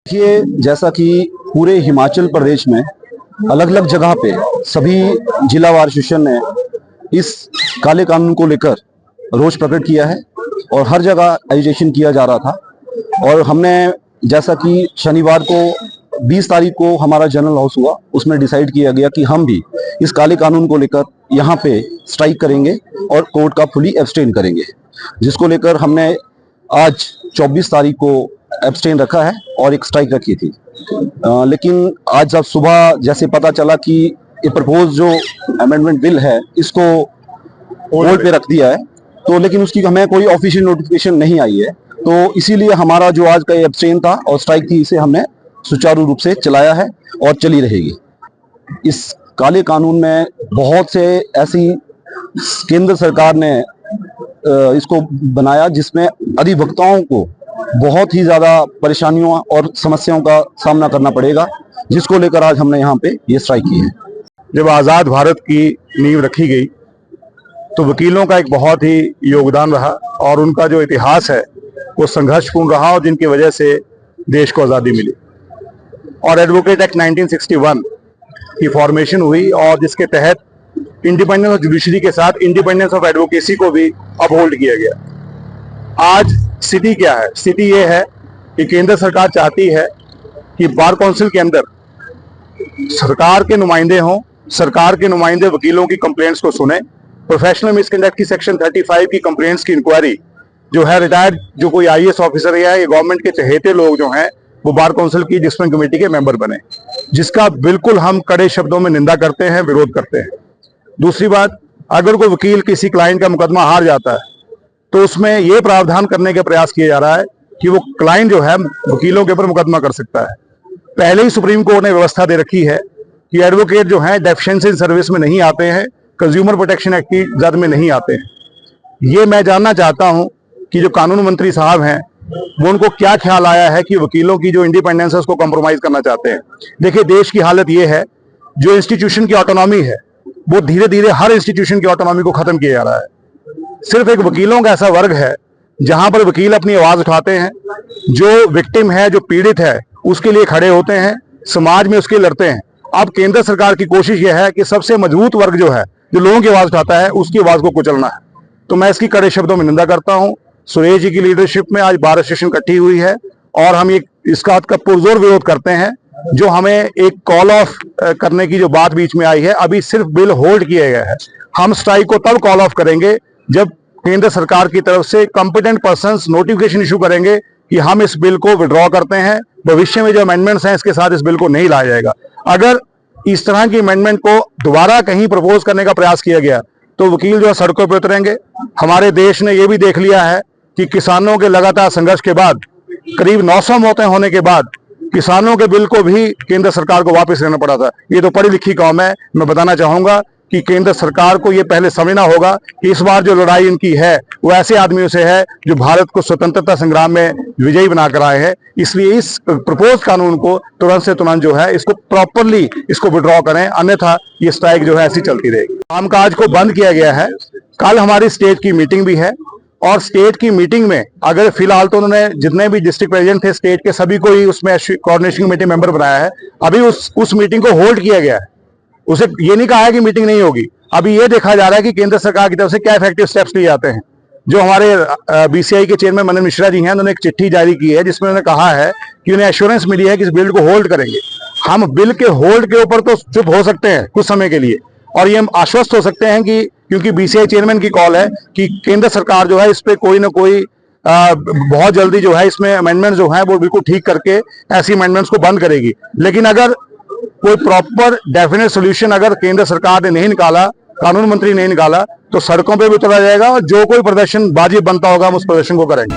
देखिए, जैसा कि पूरे हिमाचल प्रदेश में अलग अलग जगह पे सभी जिलावार एसोसिएशन ने इस काले कानून को लेकर रोष प्रकट किया है और हर जगह एजिटेशन किया जा रहा था। और हमने जैसा कि शनिवार को 20 तारीख को हमारा जनरल हाउस हुआ, उसमें डिसाइड किया गया कि हम भी इस काले कानून को लेकर यहाँ पे स्ट्राइक करेंगे और कोर्ट का फुली एब्सटेन करेंगे, जिसको लेकर हमने आज 24 तारीख को एब्सटेन रखा है और एक स्ट्राइक रखी थी। लेकिन आज जब सुबह जैसे पता चला कि ये प्रपोज जो अमेंडमेंट बिल है इसको होल्ड पे रख दिया है, तो लेकिन उसकी हमें कोई ऑफिशियल नोटिफिकेशन नहीं आई है, तो इसीलिए हमारा जो आज का एब्सटेन था और स्ट्राइक थी, इसे हमने सुचारू रूप से चलाया है और चली रहेगी। इस काले कानून में बहुत से ऐसी केंद्र सरकार ने इसको बनाया जिसमें अधिवक्ताओं को बहुत ही ज्यादा परेशानियों और समस्याओं का सामना करना पड़ेगा, जिसको लेकर आज हमने यहाँ पे ये स्ट्राइक की है। जब आज़ाद भारत की नींव रखी गई तो वकीलों का एक बहुत ही योगदान रहा और उनका जो इतिहास है वो संघर्षपूर्ण रहा और जिनकी वजह से देश को आज़ादी मिली। और एडवोकेट एक्ट 1961 की फॉर्मेशन हुई और जिसके तहत इंडिपेंडेंस ऑफ जुडिशरी के साथ इंडिपेंडेंस ऑफ एडवोकेसी को भी अपहोल्ड किया गया। आज स्थिति क्या है? स्थिति ये है कि केंद्र सरकार चाहती है कि बार काउंसिल के अंदर सरकार के नुमाइंदे हों, सरकार के नुमाइंदे वकीलों की कंप्लेंट्स को सुने। प्रोफेशनल मिसकंडक्ट की सेक्शन 35 की कंप्लेंट्स की इंक्वायरी जो है रिटायर्ड जो कोई आईएएस ऑफिसर या ये गवर्नमेंट के चहेते लोग जो हैं वो बार काउंसिल की डिसिप्लिन कमेटी के मेंबर बने, जिसका बिल्कुल हम कड़े शब्दों में निंदा करते हैं, विरोध करते हैं। दूसरी बात, अगर कोई वकील किसी क्लाइंट का मुकदमा हार जाता है तो उसमें यह प्रावधान करने का प्रयास किया जा रहा है कि वो क्लाइंट जो है वकीलों के ऊपर मुकदमा कर सकता है। पहले ही सुप्रीम कोर्ट ने व्यवस्था दे रखी है कि एडवोकेट जो है डेफिशिएंसी सर्विस में नहीं आते हैं, कंज्यूमर प्रोटेक्शन एक्ट की जद में नहीं आते हैं। ये मैं जानना चाहता हूं कि जो कानून मंत्री साहब हैं वो उनको क्या ख्याल आया है कि वकीलों की जो इंडिपेंडेंस है उसको कॉम्प्रोमाइज करना चाहते हैं। देखिए, देश की हालत ये है, जो इंस्टीट्यूशन की ऑटोनॉमी है वो धीरे धीरे हर इंस्टीट्यूशन की ऑटोनॉमी को खत्म किया जा रहा है। सिर्फ एक वकीलों का ऐसा वर्ग है जहां पर वकील अपनी आवाज उठाते हैं, जो विक्टिम है, जो पीड़ित है, उसके लिए खड़े होते हैं, समाज में उसके लिए लड़ते हैं। अब केंद्र सरकार की कोशिश यह है कि सबसे मजबूत वर्ग जो है, जो लोगों की आवाज उठाता है, उसकी आवाज को कुचलना है। तो मैं इसकी कड़े शब्दों में निंदा करता हूं। सुरेश जी की लीडरशिप में आज बार एसोसिएशन इकट्ठी हुई है और हम इसका पुरजोर विरोध करते हैं। जो हमें एक कॉल ऑफ करने की जो बात बीच में आई है, अभी सिर्फ बिल होल्ड किया गया है। हम स्ट्राइक को तब कॉल ऑफ करेंगे जब केंद्र सरकार की तरफ से कॉम्पिटेंट पर्संस नोटिफिकेशन इशू करेंगे कि हम इस बिल को विड्रॉ करते हैं। भविष्य में जो अमेंडमेंट्स हैं इसके साथ इस बिल को नहीं लाया जाएगा। अगर इस तरह की अमेंडमेंट को दोबारा कहीं प्रपोज करने का प्रयास किया गया तो वकील जो है सड़कों पर उतरेंगे। हमारे देश ने यह भी देख लिया है कि किसानों के लगातार संघर्ष के बाद, करीब 900 मौतें होने के बाद, किसानों के बिल को भी केंद्र सरकार को वापस लेना पड़ा था। ये तो पढ़ी लिखी कौम है। मैं बताना चाहूंगा कि केंद्र सरकार को ये पहले समझना होगा कि इस बार जो लड़ाई इनकी है वो ऐसे आदमियों से है जो भारत को स्वतंत्रता संग्राम में विजयी बनाकर आए हैं। इसलिए इस प्रपोज कानून को तुरंत से तुरंत जो है इसको प्रॉपरली इसको विड्रॉ करें, अन्यथा ये स्ट्राइक जो है ऐसी चलती रहेगी। कामकाज को बंद किया गया है। कल हमारी स्टेट की मीटिंग भी है और स्टेट की मीटिंग में अगर फिलहाल तो उन्होंने जितने भी डिस्ट्रिक्ट प्रेसिडेंट थे स्टेट के सभी को ही उसमें कोऑर्डिनेशन कमेटी मेंबर बनाया है। अभी उस मीटिंग को होल्ड किया गया है। उसे ये नहीं कहा है कि मीटिंग नहीं होगी। अभी ये देखा जा रहा है कि केंद्र सरकार की तरफ से क्या इफेक्टिव स्टेप्स लिए जाते हैं। जो हमारे बीसीआई के चेयरमैन मनन मिश्रा जी हैं, उन्होंने एक चिट्ठी जारी की है जिसमें उन्होंने कहा है कि उन्हें एश्योरेंस मिली है कि इस बिल को होल्ड करेंगे। हम बिल के होल्ड के ऊपर तो चुप हो सकते हैं कुछ समय के लिए और ये हम आश्वस्त हो सकते हैं कि क्योंकि बीसीआई चेयरमैन की कॉल है कि केंद्र सरकार जो है इस पे कोई ना कोई बहुत जल्दी जो है इसमें अमेंडमेंट जो है वो बिल्कुल ठीक करके ऐसी अमेंडमेंट्स को बंद करेगी। लेकिन अगर कोई प्रॉपर डेफिनेट सोल्यूशन अगर केंद्र सरकार ने नहीं निकाला, कानून मंत्री नहीं निकाला, तो सड़कों पे भी उतरा जाएगा और जो कोई प्रदर्शन वाजिब बनता होगा हम उस प्रदर्शन को करेंगे।